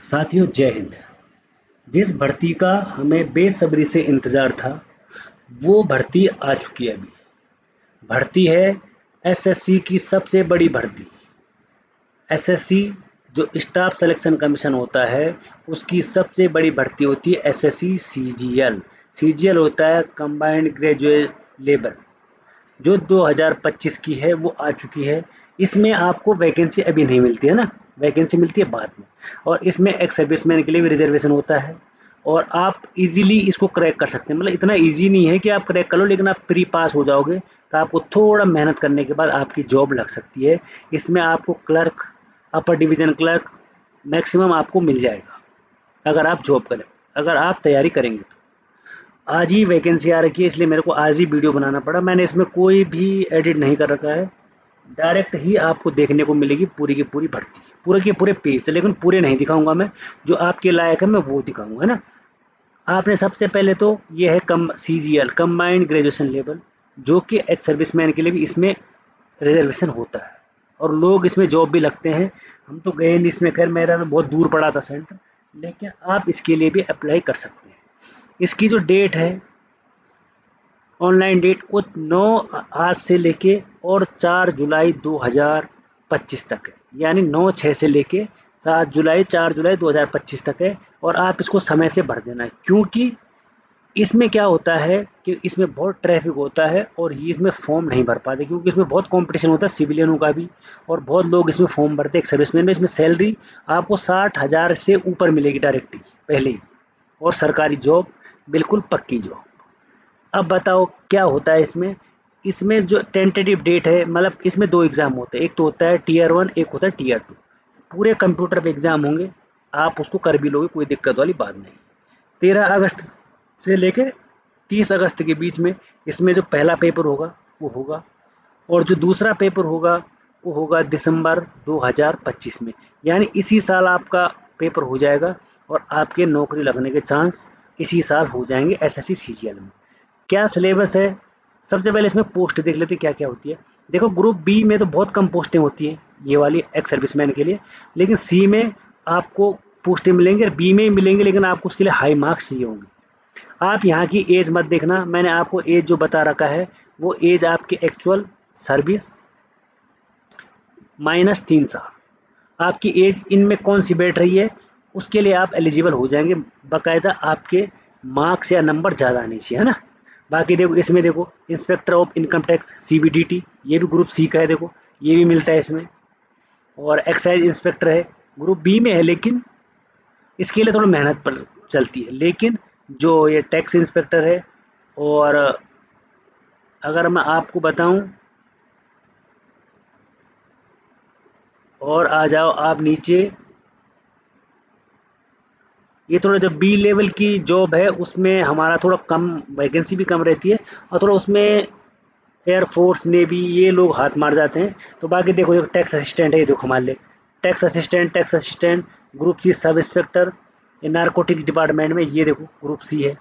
साथियों जय हिंद। जिस भर्ती का हमें बेसब्री से इंतज़ार था वो भर्ती आ चुकी है अभी। भर्ती है एसएससी की सबसे बड़ी भर्ती। एसएससी जो स्टाफ सिलेक्शन कमीशन होता है उसकी सबसे बड़ी भर्ती होती है एसएससी सीजीएल। सीजीएल होता है कंबाइंड ग्रेजुएट लेबर, जो 2025 की है वो आ चुकी है। इसमें आपको वैकेंसी अभी नहीं मिलती है ना, वैकेंसी मिलती है बाद में। और इसमें एक्स सर्विसमैन के लिए भी रिजर्वेशन होता है और आप इजीली इसको क्रैक कर सकते हैं। मतलब इतना इजी नहीं है कि आप क्रैक कर लो, लेकिन आप प्री पास हो जाओगे तो आपको थोड़ा मेहनत करने के बाद आपकी जॉब लग सकती है। इसमें आपको क्लर्क, अपर डिवीज़न क्लर्क मैक्सिमम आपको मिल जाएगा अगर आप जॉब करें, अगर आप तैयारी करेंगे तो। आज ही वैकेंसी आ रखी है इसलिए मेरे को आज ही वीडियो बनाना पड़ा। मैंने इसमें कोई भी एडिट नहीं कर रखा है, डायरेक्ट ही आपको देखने को मिलेगी पूरी की पूरी भर्ती, पूरे के पूरे पेज से। लेकिन पूरे नहीं दिखाऊंगा मैं, जो आपके लायक है मैं वो दिखाऊंगा, है ना। आपने सबसे पहले तो ये है कम सीजीएल कंबाइंड ग्रेजुएशन लेवल, जो कि एक्स सर्विसमैन के लिए भी इसमें रिजर्वेशन होता है और लोग इसमें जॉब भी लगते हैं। हम तो गए नहीं इसमें, खैर मेरा तो बहुत दूर पड़ा था सेंटर, लेकिन आप इसके लिए भी अप्लाई कर सकते हैं। इसकी जो डेट है ऑनलाइन डेट वो 9 आज से लेके और 4 जुलाई 2025 तक है। यानी 9/6 से लेके 7 जुलाई 4 जुलाई 2025 तक है। और आप इसको समय से भर देना है, क्योंकि इसमें क्या होता है कि इसमें बहुत ट्रैफिक होता है और ये इसमें फॉर्म नहीं भर पाते, क्योंकि इसमें बहुत कंपटीशन होता है सिविलियनों का भी, और बहुत लोग इसमें फॉर्म भरते हैं। एक सर्विसमैन में इसमें सैलरी आपको 60,000 से ऊपर मिलेगी डायरेक्टली पहले ही, और सरकारी जॉब बिल्कुल पक्की जॉब। अब बताओ क्या होता है इसमें। इसमें जो टेंटेटिव डेट है, मतलब इसमें दो एग्ज़ाम होते हैं, एक तो होता है टीयर 1, एक होता है टीयर 2। पूरे कंप्यूटर पे एग्ज़ाम होंगे, आप उसको कर भी लोगे, कोई दिक्कत वाली बात नहीं। 13 अगस्त से लेके 30 अगस्त के बीच में इसमें जो पहला पेपर होगा वो होगा, और जो दूसरा पेपर होगा वो होगा दिसंबर 2025 में। यानी इसी साल आपका पेपर हो जाएगा और आपके नौकरी लगने के चांस इसी साल हो जाएंगे एसएससी सीजीएल में। क्या सिलेबस है, सबसे पहले इसमें पोस्ट देख लेते क्या क्या होती है। देखो ग्रुप बी में तो बहुत कम पोस्टें होती हैं ये वाली एक्स सर्विसमैन के लिए, लेकिन सी में आपको पोस्टें मिलेंगी और बी में ही मिलेंगे, लेकिन आपको उसके लिए हाई मार्क्स चाहिए होंगे। आप यहाँ की एज मत देखना, मैंने आपको एज जो बता रखा है वो एज आपकी एक्चुअल सर्विस -3 साल। आपकी एज इनमें कौन सी बैठ रही है उसके लिए आप एलिजिबल हो जाएंगे। बाकायदा आपके मार्क्स या नंबर ज़्यादा आने चाहिए, है ना। बाकी देखो इसमें देखो inspector of income tax CBDT, ये भी ग्रुप सी का है, देखो ये भी मिलता है इसमें। और एक्साइज इंस्पेक्टर है, ग्रुप बी में है, लेकिन इसके लिए थोड़ा मेहनत पर चलती है। लेकिन जो ये टैक्स इंस्पेक्टर है, और अगर मैं आपको बताऊं, और आ जाओ आप नीचे, ये थोड़ा जब बी लेवल की जॉब है उसमें हमारा थोड़ा कम, वैकेंसी भी कम रहती है, और थोड़ा उसमें एयरफोर्स नेवी ये लोग हाथ मार जाते हैं। तो बाकी देखो ये टैक्स असिस्टेंट है, ये देखो हमारे लिए tax assistant group C sub inspector, ये नारकोटिक्स डिपार्टमेंट में, ये देखो ग्रुप सी है।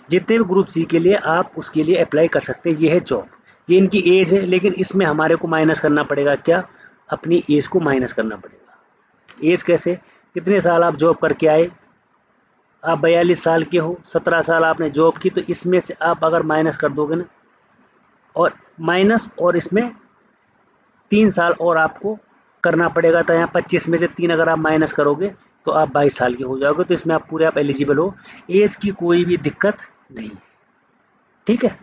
जितने भी ग्रुप सी के लिए आप उसके लिए अप्लाई कर सकते हैं। ये है जॉब, ये इनकी एज है, लेकिन इसमें हमारे को माइनस करना पड़ेगा क्या, अपनी एज को माइनस करना पड़ेगा। एज कैसे, कितने साल आप जॉब करके आए, आप 42 साल के हो, 17 साल आपने जॉब की, तो इसमें से आप अगर माइनस कर दोगे ना, और माइनस, और इसमें 3 साल और आपको करना पड़ेगा, तो यहाँ 25 में से 3 अगर आप माइनस करोगे तो आप 22 साल के हो जाओगे। तो इसमें आप पूरे आप एलिजिबल हो, एज की कोई भी दिक्कत नहीं है, ठीक है।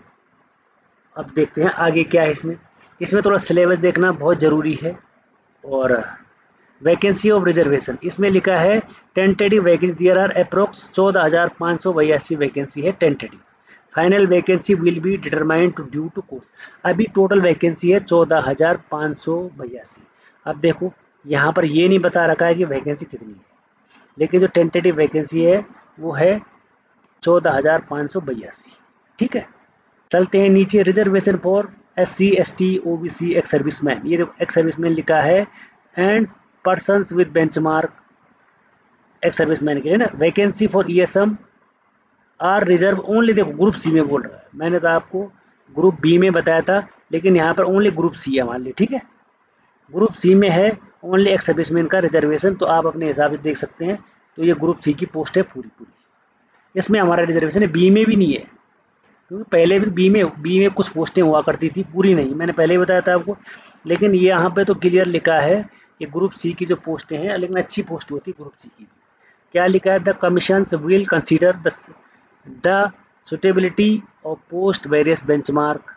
अब देखते हैं आगे क्या है इसमें। इसमें थोड़ा सिलेबस देखना बहुत ज़रूरी है। और वैकेंसी ऑफ रिजर्वेशन इसमें लिखा है tentative vacancy, there are approx 14,582 vacancy है tentative. Final vacancy will be determined to due to course. अभी टोटल वैकेंसी है 14,582। अब देखो यहाँ पर ये नहीं बता रखा है कि वैकेंसी कितनी है, लेकिन जो टेंटेटिव वैकेंसी है वो है 14,582, ठीक है। चलते हैं नीचे, reservation for SC ST OBC ex serviceman, ये देखो एक्स सर्विसमैन लिखा है, and persons with benchmark ex serviceman के लिए ना। Vacancy for ESM are reserve only, देखो ग्रुप सी में बोल रहा है, मैंने तो आपको ग्रुप बी में बताया था, लेकिन यहाँ पर ओनली ग्रुप सी है हमारे लिए, ठीक है। ग्रुप सी में है ओनली एक्स सर्विसमैन का रिजर्वेशन, तो आप अपने हिसाब से देख सकते हैं। तो ये ग्रुप सी की पोस्ट है पूरी पूरी, इसमें हमारा रिजर्वेशन है। बी में भी नहीं है, क्योंकि पहले भी बी में कुछ पोस्टें हुआ करती थी, पूरी नहीं, मैंने पहले ही बताया था आपको। लेकिन ये यहाँ पे तो क्लियर लिखा है कि ग्रुप सी की जो पोस्टें हैं, लेकिन अच्छी पोस्ट होती है ग्रुप सी की। क्या लिखा है? The commission will consider the suitability of post various benchmark.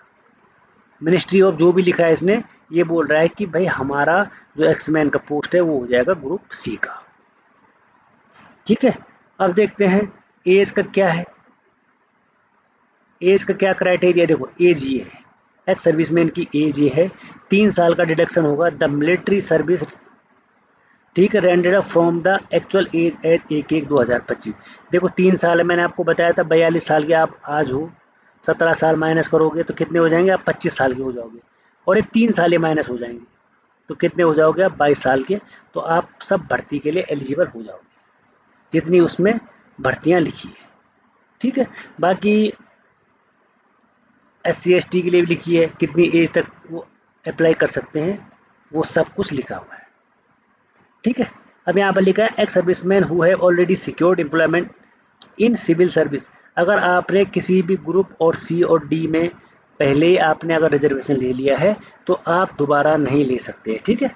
Ministry of जो भी लिखा है इसने, ये बोल रहा है कि भाई हमारा जो एक्समैन का पोस्ट है वो हो जाएगा ग्रुप सी का। ठीक है, अब देखते हैं एज का क्या है। एज का क्या क्राइटेरिया, देखो एज ये है, एक्स सर्विसमैन की एज ये है, 3 साल का डिडक्शन होगा द मिलिट्री सर्विस, ठीक है, rounded up from the actual age age 1/1/2025। देखो 3 साल है, मैंने आपको बताया था 42 साल के आप आज हो, 17 साल माइनस करोगे तो कितने हो जाएंगे आप? 25 साल के हो जाओगे, और ये 3 साल ये माइनस हो जाएंगे तो कितने हो जाओगे आप? 22 साल के। तो आप सब भर्ती के लिए एलिजिबल हो जाओगे, जितनी उसमें भर्तियां लिखी है। ठीक है, बाकी SC ST के लिए भी लिखी है, कितनी एज तक वो अप्लाई कर सकते हैं, वो सब कुछ लिखा हुआ है। ठीक है, अब यहाँ पर लिखा है ex serviceman who have already secured employment in civil service. अगर आपने किसी भी ग्रुप और सी और डी में पहले ही आपने अगर रिजर्वेशन ले लिया है तो आप दोबारा नहीं ले सकते। ठीक है,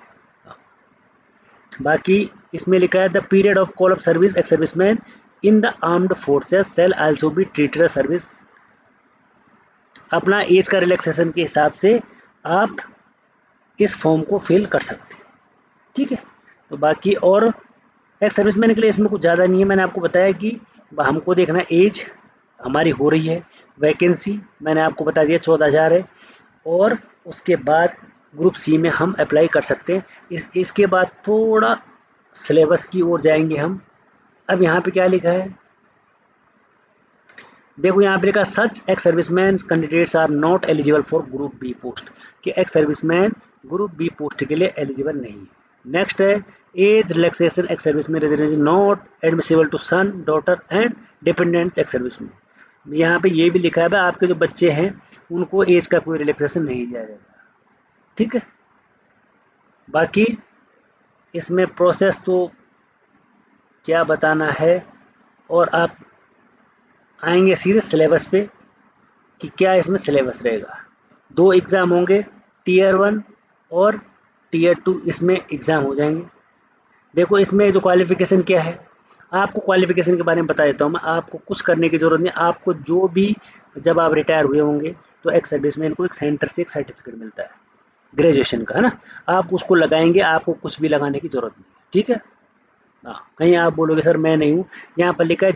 बाकी इसमें लिखा है the period of call of service ex serviceman in the armed forces shell also be treated service. अपना एज का रिलैक्सेशन के हिसाब से आप इस फॉर्म को फिल कर सकते हैं। ठीक है, तो बाकी और एक्स सर्विसमैन के लिए इसमें कुछ ज़्यादा नहीं है। मैंने आपको बताया कि हमको देखना एज हमारी हो रही है, वैकेंसी मैंने आपको बता दिया 14,000 है, और उसके बाद ग्रुप सी में हम अप्लाई कर सकते हैं। इसके बाद थोड़ा सिलेबस की ओर जाएंगे हम। अब यहाँ पे क्या लिखा है, देखो यहाँ पे लिखा such ex serviceman candidates are not eligible for group B post, कि ex serviceman group B post के लिए एलिजिबल नहीं है। नेक्स्ट है age relaxation ex serviceman reservation not admissible to son daughter and dependents ex serviceman. यहाँ पे ये भी लिखा है भाई आपके जो बच्चे हैं उनको एज का कोई रिलैक्सेशन नहीं दिया जाएगा। ठीक है, बाकी इसमें प्रोसेस तो क्या बताना है, और आप आएंगे सीधे सिलेबस पे कि क्या इसमें सिलेबस रहेगा। 2 एग्ज़ाम होंगे, टीयर 1 और टीयर 2, इसमें एग्ज़ाम हो जाएंगे। देखो इसमें जो क्वालिफ़िकेशन क्या है, आपको क्वालिफ़िकेशन के बारे में बता देता हूँ मैं। आपको कुछ करने की ज़रूरत नहीं, आपको जो भी जब आप रिटायर हुए होंगे तो एक्स सर्विसमैन को एक सेंटर से एक सर्टिफिकेट मिलता है ग्रेजुएशन का, है ना, आप उसको लगाएंगे, आपको कुछ भी लगाने की ज़रूरत नहीं है। ठीक है, हाँ, कहीं आप बोलोगे सर मैं नहीं हूँ, यहाँ पर लिखा है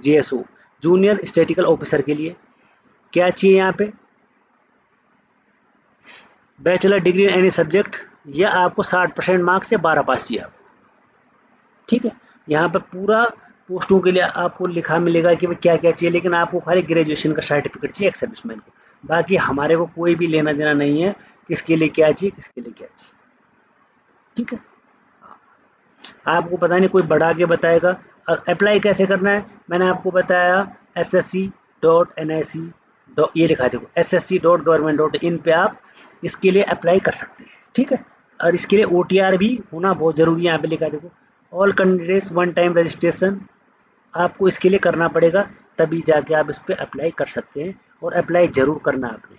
JSO जूनियर स्टैटिकल ऑफिसर के लिए क्या चाहिए यहाँ पे, bachelor degree in any subject, या आपको 60% मार्क्स या 12 पास चाहिए आपको। ठीक है, यहाँ पे पूरा पोस्टों के लिए आपको लिखा मिलेगा कि भाई क्या क्या चाहिए, लेकिन आपको खाली ग्रेजुएशन का सर्टिफिकेट चाहिए एक्स सर्विसमैन को। बाकी हमारे को कोई भी लेना देना नहीं है किसके लिए क्या चाहिए, किसके लिए क्या चाहिए। ठीक है, आपको पता नहीं कोई बढ़ा के बताएगा। अप्लाई कैसे करना है मैंने आपको बताया, ssc.nic, ये लिखा है देखो ssc.government.in पे आप इसके लिए अप्लाई कर सकते हैं। ठीक है, और इसके लिए OTR भी होना बहुत ज़रूरी है, यहाँ पे लिखा है देखो all candidates one time registration, आपको इसके लिए करना पड़ेगा, तभी जाके आप इस पर अप्लाई कर सकते हैं, और अप्लाई ज़रूर करना आपने।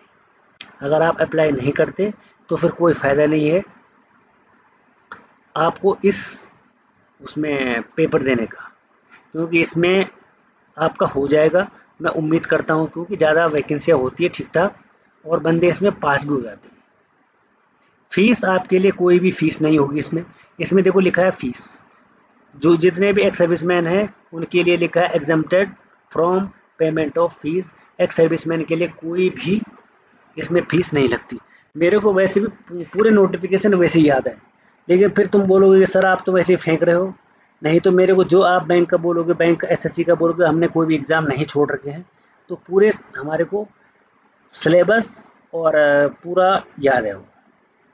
अगर आप अप्लाई नहीं करते तो फिर कोई फ़ायदा नहीं है आपको इस उसमें पेपर देने का, क्योंकि इसमें आपका हो जाएगा, मैं उम्मीद करता हूँ, क्योंकि ज़्यादा वैकेंसियाँ होती है ठीक ठाक, और बंदे इसमें पास भी हो जाते हैं। फीस आपके लिए कोई भी फीस नहीं होगी इसमें। इसमें देखो लिखा है फीस, जो जितने भी एक्स सर्विसमैन हैं उनके लिए लिखा है exempted from payment of fees. X serviceman के लिए कोई भी इसमें फीस नहीं लगती। मेरे को वैसे भी पूरे नोटिफिकेशन वैसे ही याद है, लेकिन फिर तुम बोलोगे कि सर आप तो वैसे ही फेंक रहे हो। नहीं तो मेरे को जो आप बैंक का बोलोगे, बैंक का SSC का बोलोगे, हमने कोई भी एग्ज़ाम नहीं छोड़ रखे हैं, तो पूरे हमारे को सिलेबस और पूरा याद है वो।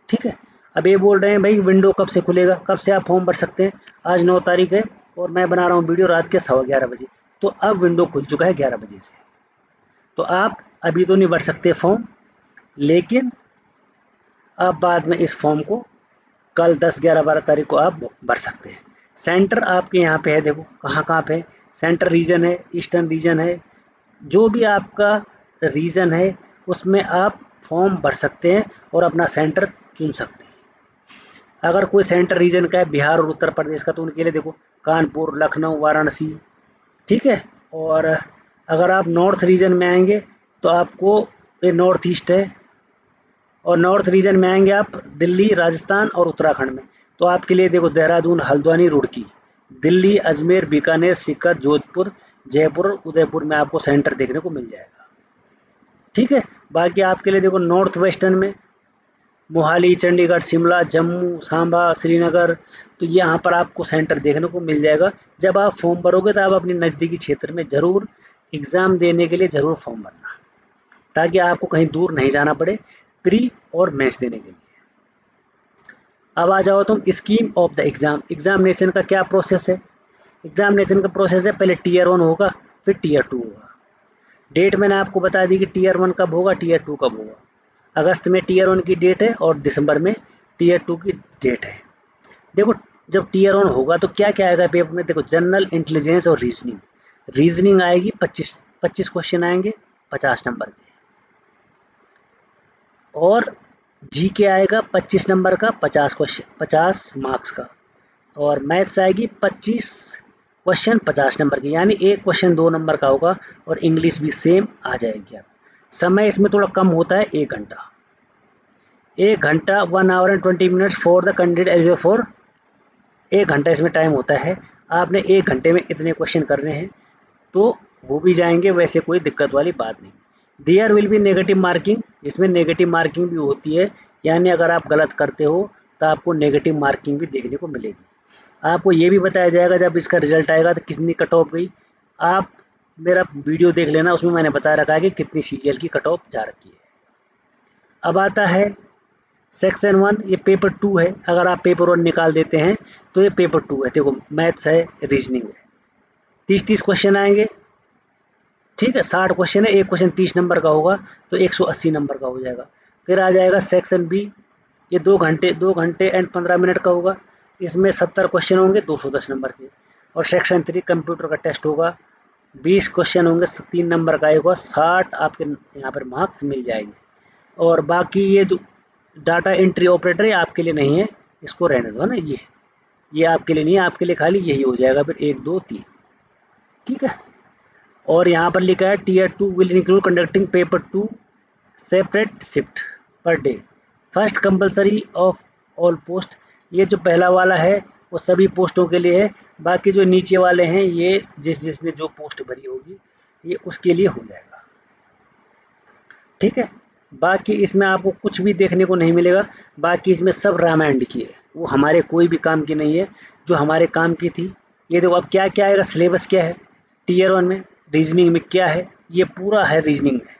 ठीक है, अब ये बोल रहे हैं भाई विंडो कब से खुलेगा, कब से आप फॉर्म भर सकते हैं। आज 9 तारीख है और मैं बना रहा हूँ वीडियो रात के 11:15 बजे, तो अब विंडो खुल चुका है 11 बजे से। तो आप अभी तो नहीं भर सकते फॉर्म, लेकिन आप बाद में इस फॉर्म को कल 10, 11, 12 तारीख को आप भर सकते हैं। सेंटर आपके यहाँ पे है, देखो कहाँ कहाँ पे सेंटर रीजन है, ईस्टर्न रीजन है, जो भी आपका रीजन है उसमें आप फॉर्म भर सकते हैं और अपना सेंटर चुन सकते हैं। अगर कोई सेंटर रीजन का है बिहार और उत्तर प्रदेश का, तो उनके लिए देखो कानपुर, लखनऊ, वाराणसी, ठीक है। और अगर आप नॉर्थ रीजन में आएंगे तो आपको ये नॉर्थ ईस्ट है, और नॉर्थ रीजन में आएंगे आप दिल्ली, राजस्थान और उत्तराखंड में, तो आपके लिए देखो देहरादून, हल्द्वानी, रुड़की, दिल्ली, अजमेर, बीकानेर, सीकर, जोधपुर, जयपुर, उदयपुर में आपको सेंटर देखने को मिल जाएगा, ठीक है। बाकी आपके लिए देखो नॉर्थ वेस्टर्न में मोहाली, चंडीगढ़, शिमला, जम्मू, सांबा, श्रीनगर, तो यहाँ पर आपको सेंटर देखने को मिल जाएगा। जब आप फॉर्म भरोगे तो आप अपने नज़दीकी क्षेत्र में ज़रूर एग्ज़ाम देने के लिए ज़रूर फॉर्म भरना, ताकि आपको कहीं दूर नहीं जाना पड़े प्री और मेंस देने के लिए। अब आ जाओ तुम scheme of the exam. Examination का क्या प्रोसेस है? एग्जामिनेशन का प्रोसेस है, पहले टीयर 1 होगा, फिर टीयर 2 होगा। डेट मैंने आपको बता दी कि टीयर 1 कब होगा, टीयर 2 कब होगा। अगस्त में टीयर 1 की डेट है और दिसंबर में टीयर 2 की डेट है। देखो जब टीयर 1 होगा तो क्या क्या आएगा पेपर में, देखो जनरल इंटेलिजेंस और रीजनिंग। रीजनिंग आएगी 25 क्वेश्चन आएंगे 50 नंबर के, और जीके आएगा 25 नंबर का 50 क्वेश्चन 50 मार्क्स का, और मैथ्स आएगी 25 क्वेश्चन 50 नंबर की, यानी एक क्वेश्चन 2 नंबर का होगा, और इंग्लिश भी सेम आ जाएगी। आप समय इसमें थोड़ा कम होता है, 1 घंटा, 1 our and 20 minutes for the candidate eligible for, 1 घंटा इसमें टाइम होता है। आपने 1 घंटे में इतने क्वेश्चन करने हैं तो वो भी जाएंगे, वैसे कोई दिक्कत वाली बात नहीं। There will be negative marking, इसमें नेगेटिव मार्किंग भी होती है, यानी अगर आप गलत करते हो तो आपको नेगेटिव मार्किंग भी देखने को मिलेगी। आपको ये भी बताया जाएगा जब इसका रिजल्ट आएगा तो कितनी कट ऑफ गई। आप मेरा वीडियो देख लेना, उसमें मैंने बता रखा है कि कितनी सीजीएल की कट ऑफ जा रखी है। अब आता है सेक्शन 1, ये पेपर 2 है। अगर आप पेपर 1 निकाल देते हैं तो ये पेपर 2 है। देखो मैथ्स है, रीजनिंग है, 30-30 क्वेश्चन आएंगे, ठीक है। 60 क्वेश्चन है, एक क्वेश्चन 30 नंबर का होगा तो 180 नंबर का हो जाएगा। फिर आ जाएगा सेक्शन बी, ये 2 घंटे एंड 15 मिनट का होगा, इसमें 70 क्वेश्चन होंगे 210 नंबर के। और सेक्शन 3 कंप्यूटर का टेस्ट होगा, 20 क्वेश्चन होंगे 3 नंबर का होगा, 60 आपके यहाँ पर मार्क्स मिल जाएंगे। और बाकी ये जो डाटा एंट्री ऑपरेटर है आपके लिए नहीं है, इसको रहने दो ना, ये आपके लिए नहीं है, आपके लिए खाली यही हो जाएगा फिर 1, 2, 3, ठीक है। और यहाँ पर लिखा है tier 2 will include conducting paper 2 separate shift per day, first compulsory of all post. ये जो पहला वाला है वो सभी पोस्टों के लिए है, बाकी जो नीचे वाले हैं ये जिसने जो पोस्ट भरी होगी ये उसके लिए हो जाएगा, ठीक है। बाकी इसमें आपको कुछ भी देखने को नहीं मिलेगा, बाकी इसमें सब रामायण की है, वो हमारे कोई भी काम की नहीं है, जो हमारे काम की थी। ये देखो अब क्या क्या आएगा, सिलेबस क्या है टीयर 1 में, रीजनिंग में क्या है, ये पूरा है रीजनिंग में,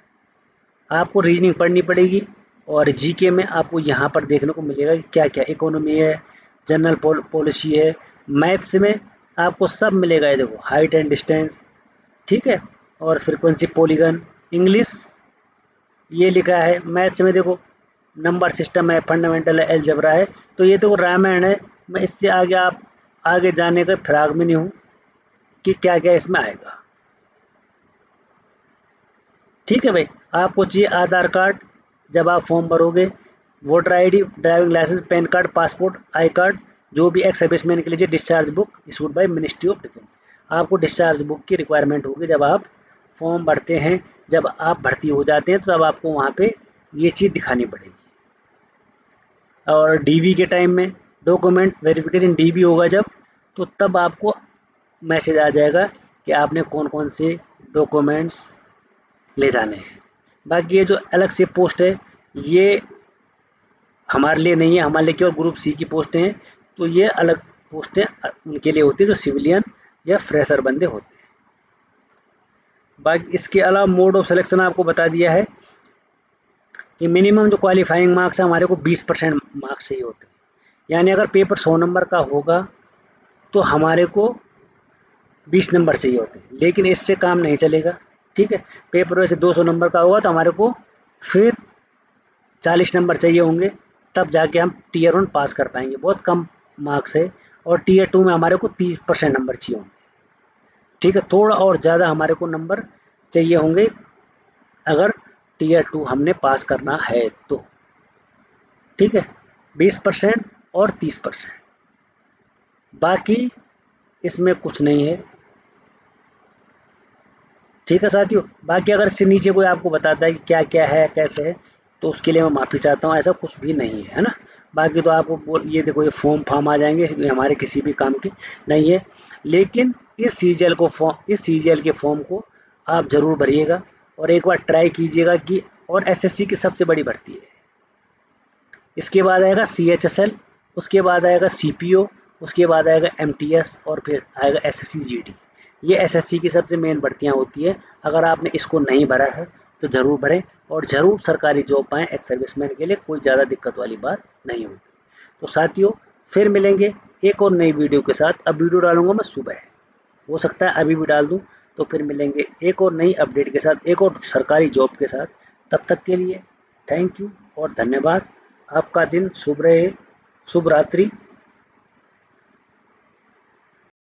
आपको रीजनिंग पढ़नी पड़ेगी। और जीके में आपको यहाँ पर देखने को मिलेगा कि क्या क्या इकोनॉमी है, जनरल पॉलिसी है, मैथ्स में आपको सब मिलेगा। ये देखो हाइट एंड डिस्टेंस, ठीक है, और फ्रीक्वेंसी, पॉलीगन, इंग्लिश ये लिखा है। मैथ्स में देखो नंबर सिस्टम है, फंडामेंटल है, अलजेब्रा है। तो ये तो रामायण है, मैं इससे आगे आप आगे जाने का फिराक में नहीं हूँ कि क्या क्या इसमें आएगा, ठीक है भाई। आपको चाहिए आधार कार्ड जब आप फॉर्म भरोगे, voter ID, driving licence, PAN card, passport, I card, जो भी एक्स सर्विसमैन के लिए discharge book issued by ministry of defence. आपको डिस्चार्ज बुक की रिक्वायरमेंट होगी जब आप फॉर्म भरते हैं, जब आप भर्ती हो जाते हैं तो तब आपको वहाँ पे ये चीज़ दिखानी पड़ेगी। और डीवी के टाइम में डॉक्यूमेंट वेरिफिकेशन डीवी होगा जब, तो तब आपको मैसेज आ जाएगा कि आपने कौन कौन से डॉक्यूमेंट्स ले जाने हैं। बाकी ये जो अलग से पोस्ट है ये हमारे लिए नहीं है, हमारे लिए केवल ग्रुप सी की पोस्टें हैं, तो ये अलग पोस्टें उनके लिए होती है जो सिविलियन या फ्रेशर बंदे होते हैं। बाकी इसके अलावा मोड ऑफ सिलेक्शन आपको बता दिया है कि मिनिमम जो क्वालिफाइंग मार्क्स है हमारे को 20% मार्क्स चाहिए होते हैं, यानी अगर पेपर 100 नंबर का होगा तो हमारे को 20 नंबर चाहिए होते हैं, लेकिन इससे काम नहीं चलेगा, ठीक है। पेपर वैसे 200 नंबर का होगा तो हमारे को फिर 40 नंबर चाहिए होंगे, तब जाके हम टीयर 1 पास कर पाएंगे। बहुत कम मार्क्स है और टीयर 2 में हमारे को 30% नंबर चाहिए होंगे। ठीक है, थोड़ा और ज़्यादा हमारे को नंबर चाहिए होंगे अगर टीयर 2 हमने पास करना है तो। ठीक है, 20% और 30%, बाकी इसमें कुछ नहीं है। ठीक है साथियों, बाकी अगर इससे नीचे कोई आपको बताता है कि क्या क्या है कैसे है, तो उसके लिए मैं माफ़ी चाहता हूँ, ऐसा कुछ भी नहीं है, है ना। बाकी तो आपको ये देखो, ये फॉर्म आ जाएंगे, ये हमारे किसी भी काम के नहीं है। लेकिन इस सीजीएल के फॉर्म को आप ज़रूर भरिएगा और एक बार ट्राई कीजिएगा कि, और एसएससी की सबसे बड़ी भर्ती है। इसके बाद आएगा सीएचएसएल, उसके बाद आएगा सीपीओ, उसके बाद आएगा एमटीएस और फिर आएगा एसएससी जीडी। ये एसएससी की सबसे मेन भर्तियां होती है। अगर आपने इसको नहीं भरा है तो ज़रूर भरें और ज़रूर सरकारी जॉब पाएँ। एक्स सर्विसमैन के लिए कोई ज़्यादा दिक्कत वाली बात नहीं होगी। तो साथियों, फिर मिलेंगे एक और नई वीडियो के साथ। अब वीडियो डालूंगा मैं सुबह, हो सकता है अभी भी डाल दूं। तो फिर मिलेंगे एक और नई अपडेट के साथ, एक और सरकारी जॉब के साथ। तब तक के लिए थैंक यू और धन्यवाद। आपका दिन शुभ रहे, शुभ रात्रि।